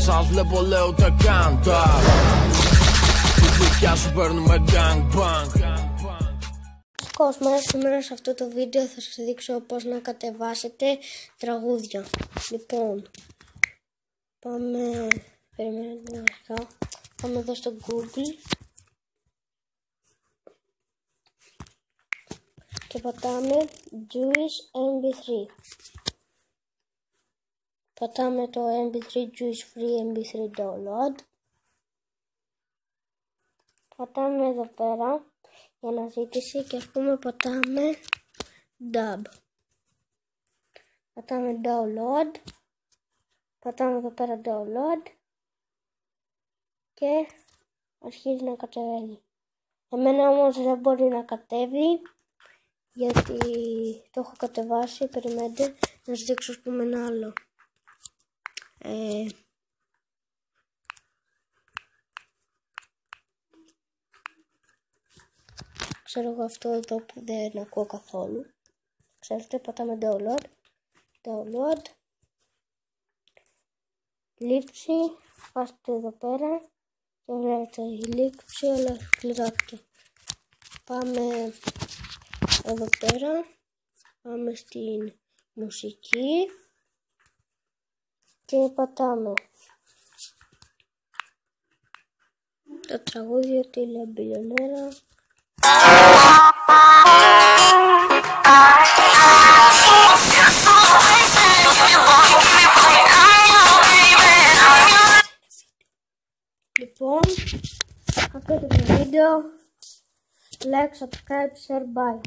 σας βλέπω λέω ούτε καν τα. Τη δικιά σου παίρνουμε gang bang. Κόσμο, σήμερα σε αυτό το βίντεο θα σας δείξω πώς να κατεβάσετε τραγούδια. Λοιπόν, περιμένετε βασικά, πάμε εδώ στο Google και πατάμε Juice MP3. Πατάμε το MP3 Juice Free MP3 Download. Πατάμε εδώ πέρα για αναζήτηση και ας πούμε πατάμε Dub. Πατάμε Download. Πατάμε εδώ πέρα Download και αρχίζει να κατεβαίνει. Εμένα όμως δεν μπορεί να κατέβει γιατί το έχω κατεβάσει. Περιμένετε να σας δείξω ας πούμε ένα άλλο. Ξέρω εγώ αυτό εδώ που δεν ακούω καθόλου. Ξέρετε, πατάμε Download. Λήψη. Πάστε εδώ πέρα και βλέπετε η λήψη όλα κλειδώθηκε. Πάμε εδώ πέρα. Πάμε στην μουσική και πατάμε το τραγούδι τη Λαμπιλιονέρα. Λοιπόν, αυτό είναι το βίντεο. Like, subscribe, share, bye.